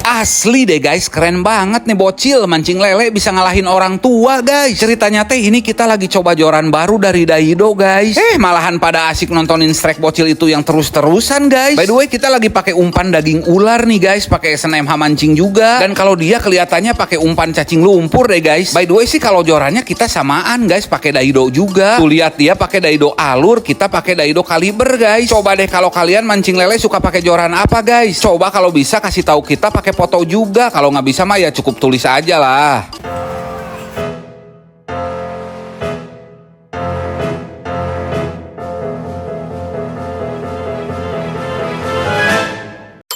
Asli deh guys, keren banget nih bocil mancing lele bisa ngalahin orang tua guys. Ceritanya teh ini kita lagi coba joran baru dari Daido guys. Malahan pada asik nontonin strike bocil itu yang terus-terusan guys. By the way kita lagi pakai umpan daging ular nih guys, pakai SNMH mancing juga. Dan kalau dia kelihatannya pakai umpan cacing lumpur deh guys. By the way sih kalau jorannya kita samaan guys, pakai Daido juga. Tuh lihat dia pakai Daido alur, kita pakai Daido kaliber guys. Coba deh kalau kalian mancing lele suka pakai joran apa guys? Coba kalau bisa kasih tahu kita pakai foto juga. Kalau nggak bisa mah ya cukup tulis aja lah.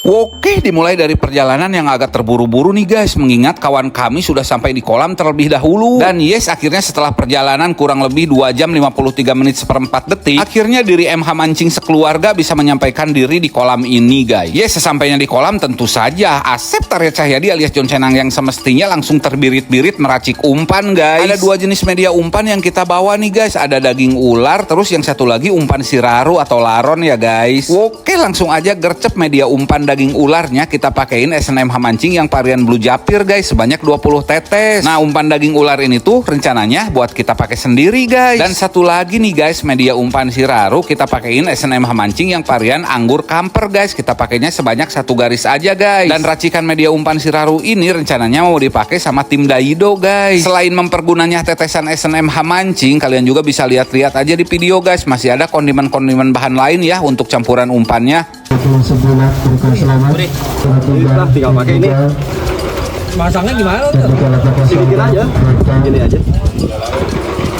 Oke, dimulai dari perjalanan yang agak terburu-buru nih guys, mengingat kawan kami sudah sampai di kolam terlebih dahulu. Dan yes, akhirnya setelah perjalanan kurang lebih 2 jam 53 menit seperempat detik, akhirnya diri MH Mancing sekeluarga bisa menyampaikan diri di kolam ini guys. Yes, sesampainya di kolam tentu saja Asep Tarya Cahyadi alias John Cenang yang semestinya langsung terbirit-birit meracik umpan guys. Ada 2 jenis media umpan yang kita bawa nih guys, ada daging ular, terus yang satu lagi umpan siraru atau laron ya guys. Oke, langsung aja gercep media umpan daging ularnya kita pakein SNMH Mancing yang varian Blue Japir guys, sebanyak 20 tetes. Nah, umpan daging ular ini tuh rencananya buat kita pakai sendiri guys. Dan satu lagi nih guys, media umpan siraru kita pakein SNMH Mancing yang varian anggur kamper guys, kita pakainya sebanyak 1 garis aja guys. Dan racikan media umpan siraru ini rencananya mau dipakai sama tim Daido guys. Selain mempergunanya tetesan SNMH Mancing, kalian juga bisa lihat-lihat aja di video guys, masih ada kondimen-kondimen bahan lain ya untuk campuran umpannya. Sebulan berkah selamat. Tinggal pakai ini. Masangnya gimana tuh? Sedikit aja. Gini aja.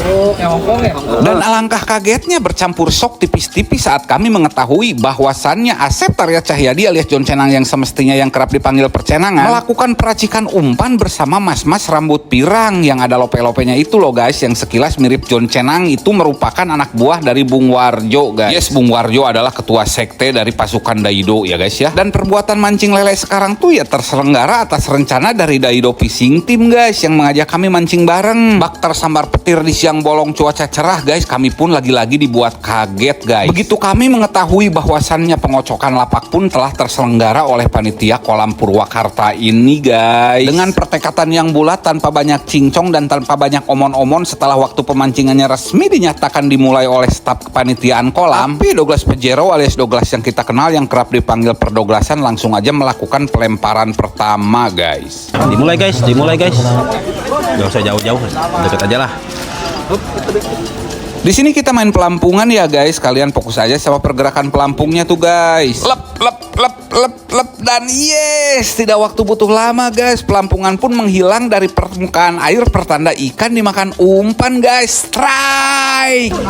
Oh, Hongkong ya? Dan alangkah kagetnya bercampur sok tipis-tipis saat kami mengetahui bahwasannya Asep Tarya Cahyadi alias John Cenang yang semestinya yang kerap dipanggil percenangan melakukan peracikan umpan bersama mas-mas rambut pirang yang ada lope-lopenya itu loh guys, yang sekilas mirip John Cenang itu merupakan anak buah dari Bung Warjo guys. Yes, Bung Warjo adalah ketua sekte dari pasukan Daido ya guys ya. Dan perbuatan mancing lele sekarang tuh ya terselenggara atas rencana dari Daido Fishing Team guys, yang mengajak kami mancing bareng. Bak tersambar petir di siang bolong cuaca cerah guys, kami pun lagi-lagi dibuat kaget guys. Begitu kami mengetahui bahwasannya pengocokan lapak pun telah terselenggara oleh panitia kolam Purwakarta ini guys. Dengan pertekatan yang bulat tanpa banyak cincong dan tanpa banyak omon-omon, setelah waktu pemancingannya resmi dinyatakan dimulai oleh staf kepanitiaan kolam, tapi Douglas Pejero alias Douglas yang kita kenal yang kerap dipanggil Perdoglasan langsung aja melakukan pelemparan pertama guys. Dimulai guys. Gak usah jauh-jauh, deket aja lah. Di sini kita main pelampungan ya guys, kalian fokus aja sama pergerakan pelampungnya tuh guys. Lep dan yes, tidak waktu butuh lama guys, pelampungan pun menghilang dari permukaan air pertanda ikan dimakan umpan guys. Strike.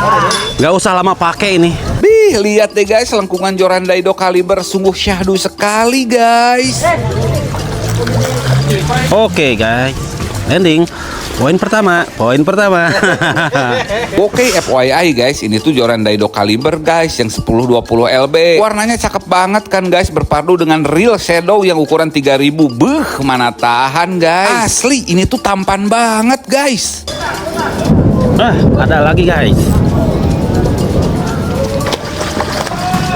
Gak usah lama pakai ini. Bih, lihat deh guys, lengkungan joran Daido kaliber sungguh syahdu sekali guys. Oke guys, ending. Poin pertama. Oke, FYI guys, ini tuh joran Daido kaliber guys yang 10-20 LB. Warnanya cakep banget kan guys, berpadu dengan real shadow yang ukuran 3000. Mana tahan guys. Asli, ini tuh tampan banget guys. Ada lagi guys.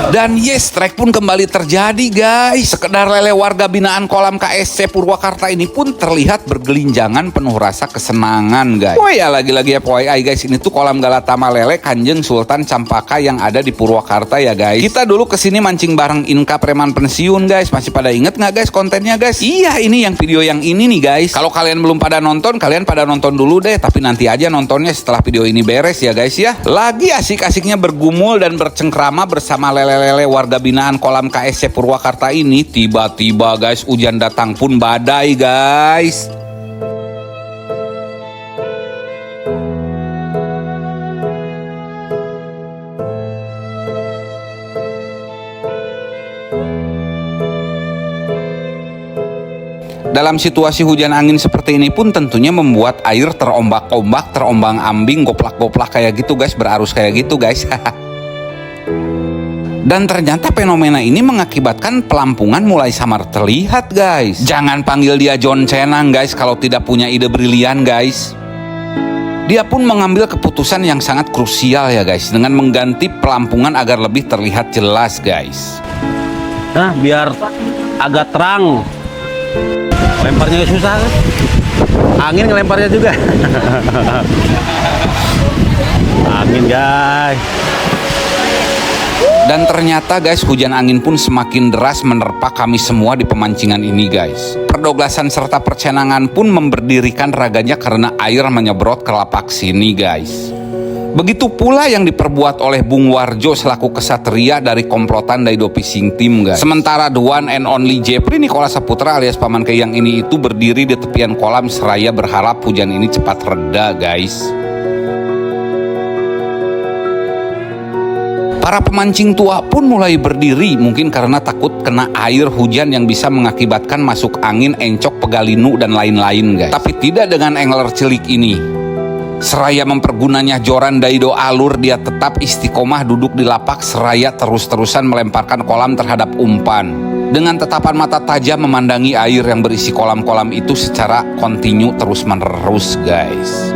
Dan yes, strike pun kembali terjadi guys. Sekedar lele warga binaan kolam KSC Purwakarta ini pun terlihat bergelinjangan penuh rasa kesenangan guys. Oh ya, lagi-lagi FYI guys, ini tuh kolam Galatama Lele Kanjeng Sultan Campaka yang ada di Purwakarta ya guys. Kita dulu kesini mancing bareng Inka preman pensiun guys. Masih pada inget nggak guys kontennya guys? Iya, ini yang video yang ini nih guys. Kalau kalian belum pada nonton, kalian pada nonton dulu deh. Tapi nanti aja nontonnya setelah video ini beres ya guys ya. Lagi asik-asiknya bergumul dan bercengkrama bersama lele warga binaan kolam KSC Purwakarta ini, tiba-tiba guys hujan datang pun badai guys. Dalam situasi hujan angin seperti ini pun tentunya membuat air terombak-ombak, terombang-ambing, goplak-goplak kayak gitu guys, berarus kayak gitu guys. Dan ternyata fenomena ini mengakibatkan pelampungan mulai samar terlihat guys. Jangan panggil dia John Cenang guys kalau tidak punya ide brilian guys. Dia pun mengambil keputusan yang sangat krusial ya guys, dengan mengganti pelampungan agar lebih terlihat jelas guys. Nah, biar agak terang. Lemparnya susah kan? Angin ngelemparnya juga. Angin guys. Dan ternyata guys, hujan angin pun semakin deras menerpa kami semua di pemancingan ini guys. Perdoglasan serta percenangan pun memberdirikan raganya karena air menyebrot ke lapak sini guys. Begitu pula yang diperbuat oleh Bung Warjo selaku kesatria dari komplotan Daido Fishing Team guys. Sementara the one and only Jepri Nikola Saputra alias Paman Keyang ini itu berdiri di tepian kolam seraya berharap hujan ini cepat reda guys. Para pemancing tua pun mulai berdiri, mungkin karena takut kena air hujan yang bisa mengakibatkan masuk angin, encok, pegalinu, dan lain-lain guys. Tapi tidak dengan angler cilik ini. Seraya mempergunanya joran Daido alur, dia tetap istiqomah duduk di lapak seraya terus-terusan melemparkan kolam terhadap umpan. Dengan tatapan mata tajam memandangi air yang berisi kolam-kolam itu secara kontinu terus-menerus guys.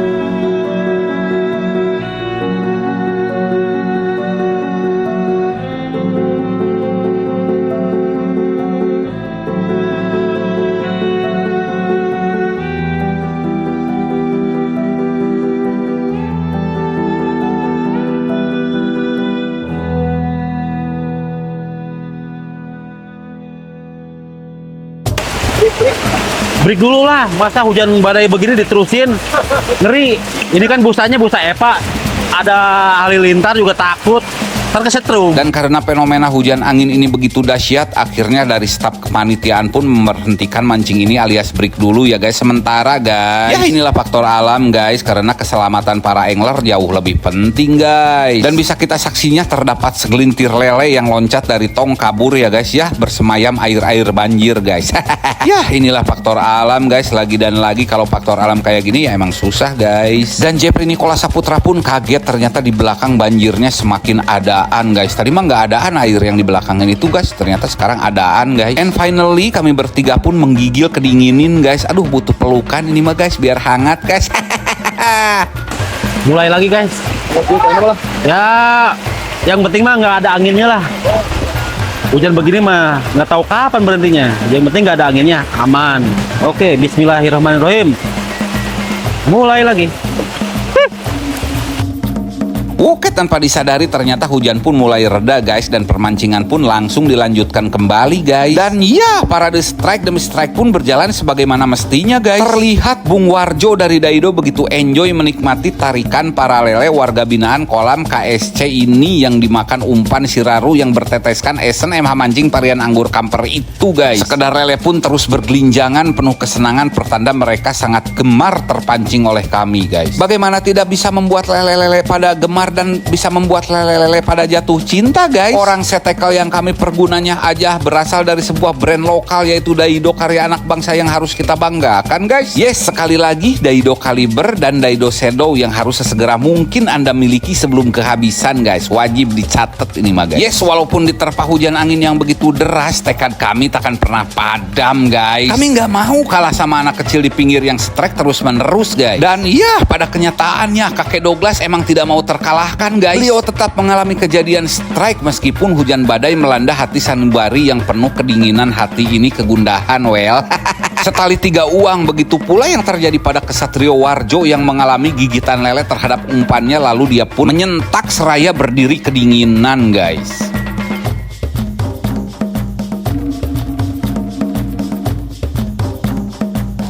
Break dulu lah, masa hujan badai begini diterusin, ngeri. Ini kan busanya busa EPA, ada halilintar juga takut, ntar kesetrum. Dan karena fenomena hujan angin ini begitu dahsyat, akhirnya dari staf kepanitiaan pun memberhentikan mancing ini alias break dulu ya guys. Sementara guys, ya inilah faktor alam guys, karena keselamatan para angler jauh lebih penting guys. Dan bisa kita saksinya terdapat segelintir lele yang loncat dari tong kabur ya guys ya, bersemayam air-air banjir guys. Ya inilah faktor alam guys, lagi dan lagi kalau faktor alam kayak gini ya emang susah guys. Dan Jepri Nikola Saputra pun kaget ternyata di belakang banjirnya semakin adaan guys. Tadi mah nggak adaan air yang di belakangnya itu guys, ternyata sekarang adaan guys. And finally kami bertiga pun menggigil kedinginin guys. Aduh butuh pelukan ini mah guys biar hangat guys. Mulai lagi guys. Ya, yang penting mah nggak ada anginnya lah. Hujan begini mah nggak tahu kapan berhentinya. Yang penting nggak ada anginnya, aman. Oke, Bismillahirrahmanirrahim. Mulai lagi. Oke, tanpa disadari ternyata hujan pun mulai reda guys, dan permancingan pun langsung dilanjutkan kembali guys. Dan ya, parade strike demi strike pun berjalan sebagaimana mestinya guys. Terlihat Bung Warjo dari Daido begitu enjoy menikmati tarikan para lele warga binaan kolam KSC ini yang dimakan umpan siraru yang berteteskan esen MH mancing varian anggur kamper itu guys. Sekedar lele pun terus bergelinjangan penuh kesenangan pertanda mereka sangat gemar terpancing oleh kami guys. Bagaimana tidak bisa membuat lele-lele pada gemar dan bisa membuat lele-lele pada jatuh cinta guys. Orang setekel yang kami pergunanya aja berasal dari sebuah brand lokal yaitu Daido, karya anak bangsa yang harus kita banggakan guys. Yes, sekali lagi Daido Caliber dan Daido Shadow yang harus sesegera mungkin Anda miliki sebelum kehabisan guys. Wajib dicatat ini mah guys. Yes, walaupun diterpa hujan angin yang begitu deras, tekad kami takkan pernah padam guys. Kami nggak mau kalah sama anak kecil di pinggir yang strike terus menerus guys. Dan ya, pada kenyataannya kakek Douglas emang tidak mau terkalahkan guys. Beliau tetap mengalami kejadian strike meskipun hujan badai melanda hati sanubari yang penuh kedinginan hati ini kegundahan well. Setali tiga uang, begitu pula yang terjadi pada kesatrio Warjo yang mengalami gigitan lele terhadap umpannya lalu dia pun menyentak seraya berdiri kedinginan guys.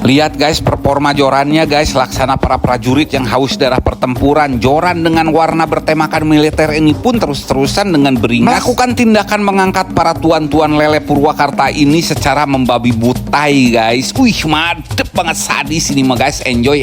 Lihat guys performa jorannya guys, laksana para prajurit yang haus darah pertempuran. Joran dengan warna bertemakan militer ini pun terus-terusan dengan beringas melakukan tindakan mengangkat para tuan-tuan lele Purwakarta ini secara membabi butai guys. Wih, mantep banget, sadis ini mah guys, enjoy.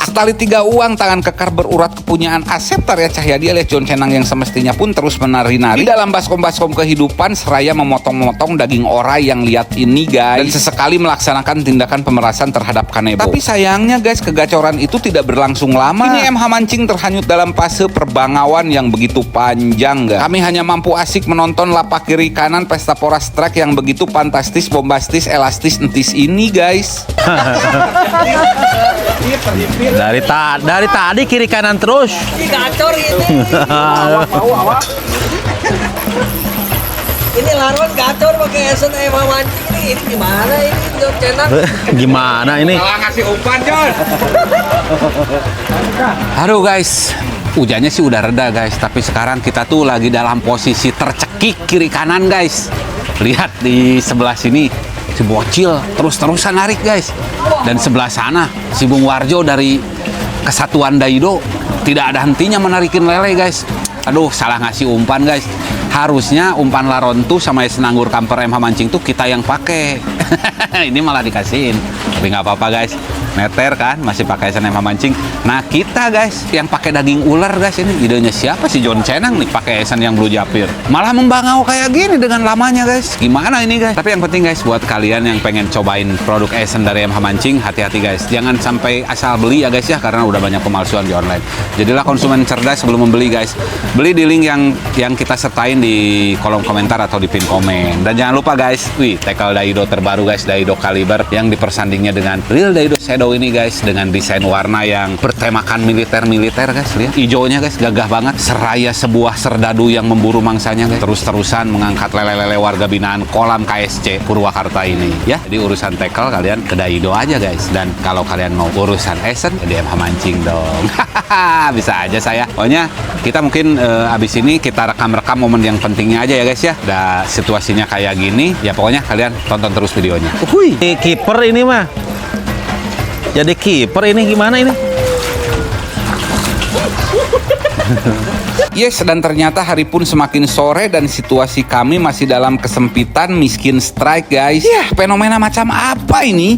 Setali tiga uang, tangan kekar berurat kepunyaan Asep Tarya Cahyadi alias John Cenang yang semestinya pun terus menari-nari di dalam baskom-baskom kehidupan seraya memotong-motong daging orai yang lihat ini guys, dan sesekali melaksanakan tindakan pemerasan terhadap kanebo. Tapi sayangnya guys, kegacoran itu tidak berlangsung lama. Kini MH mancing terhanyut dalam fase perbangawan yang begitu panjang guys. Kami hanya mampu asik menonton lapak kiri kanan pesta pora strike yang begitu fantastis, bombastis, elastis, entis ini guys. Dari tadi kiri kanan terus. Ini gacor ini. Awak. Ini laruan gacor pakai esen mancing ini. ini gimana ini John Cenang? Gimana ini? Malah ngasih umpan, John. Aduh guys, hujannya sih udah reda guys, tapi sekarang kita tuh lagi dalam posisi tercekik kiri kanan guys. Lihat di sebelah sini si bocil terus-terusan narik guys, dan sebelah sana si Bung Warjo dari Kesatuan Daido tidak ada hentinya menarikin lele guys. Aduh, salah ngasih umpan guys. Harusnya umpan larontu sama senanggur kamper MH mancing tuh kita yang pakai. Ini malah dikasihin. Tapi nggak apa-apa guys. Meter kan masih pakai MH mancing. Nah kita guys yang pakai daging ular guys, ini idenya siapa sih? John Cenang nih pakai esen yang blue japir. Malah membangau kayak gini dengan lamanya guys. Gimana ini guys? Tapi yang penting guys, buat kalian yang pengen cobain produk esen dari MH mancing, hati-hati guys. Jangan sampai asal beli ya guys ya, karena udah banyak pemalsuan di online. Jadilah konsumen cerdas sebelum membeli guys. Beli di link yang kita sertain di kolom komentar atau di pin komen. Dan jangan lupa guys, tackle Daido terbaru guys, Daido Caliber yang dipersandingnya dengan Real Daido Shadow ini guys, dengan desain warna yang bertemakan militer-militer guys. Lihat hijaunya guys, gagah banget. Seraya sebuah serdadu yang memburu mangsanya guys. Terus-terusan mengangkat lele-lele warga binaan kolam KSC Purwakarta ini ya. Jadi urusan tackle kalian ke Daido aja guys. Dan kalau kalian mau urusan esen, di MH mancing dong. Bisa aja saya. Pokoknya kita mungkin abis ini kita rekam-rekam momen yang pentingnya aja ya guys ya. Udah situasinya kayak gini ya, pokoknya kalian tonton terus videonya. Kiper ini mah. Jadi kiper ini gimana ini? Yes, dan ternyata hari pun semakin sore dan situasi kami masih dalam kesempitan miskin strike guys. Ya, fenomena macam apa ini?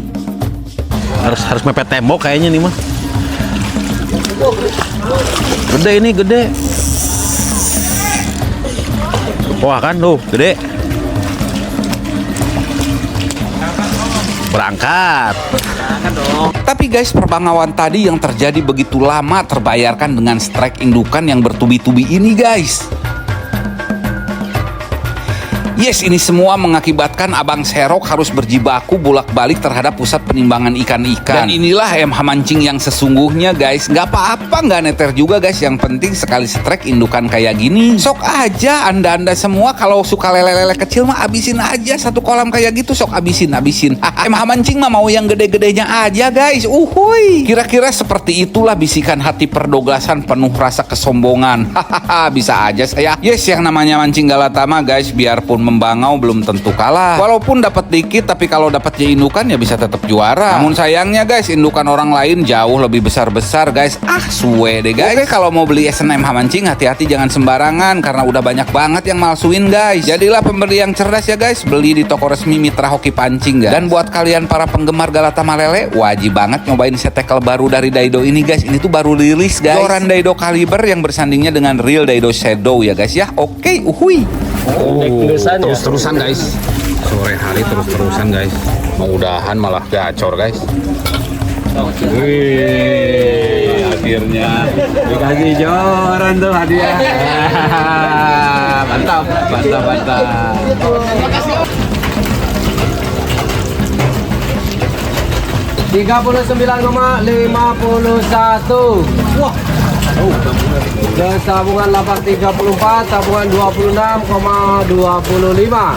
Harus mepet tembok kayaknya nih mah. Gede ini, gede. Wah kan tuh, gede. Berangkat. Tapi guys, perbangauan tadi yang terjadi begitu lama terbayarkan dengan strike indukan yang bertubi-tubi ini guys. Yes, ini semua mengakibatkan Abang Serok harus berjibaku bolak-balik terhadap pusat penimbangan ikan-ikan. Dan inilah MH mancing yang sesungguhnya guys. Nggak apa-apa, nggak neter juga guys. Yang penting sekali strike indukan kayak gini, sok aja anda-anda semua kalau suka lele-lele kecil mah abisin aja satu kolam kayak gitu, sok abisin. MH mancing mah mau yang gede-gedenya aja guys. Uhuy. Kira-kira seperti itulah bisikan hati perdoglasan penuh rasa kesombongan. Hahaha, bisa aja saya. Yes, yang namanya mancing galatama guys, biarpun membangau belum tentu kalah. Walaupun dapat dikit, tapi kalau dapatnya indukan ya bisa tetap juara. Namun sayangnya guys, indukan orang lain jauh lebih besar-besar guys. Suwe deh guys. Oke, kalau mau beli esen MH mancing, hati-hati jangan sembarangan karena udah banyak banget yang malsuin guys. Jadilah pembeli yang cerdas ya guys. Beli di toko resmi Mitra Hoki Pancing guys. Dan buat kalian para penggemar Galatama lele, wajib banget nyobain set tackle baru dari Daido ini guys. Ini tuh baru rilis guys. Joran Daido Caliber yang bersandingnya dengan Real Daido Shadow ya guys ya. Oke, uhui. Terus-terusan guys. Sore hari terus-terusan guys. Mudah-mudahan malah gacor guys. Wih, akhirnya dikasih joran tuh hadiah. Mantap. 39,51. Wah. Dan tabungan 834, tabungan 26,25.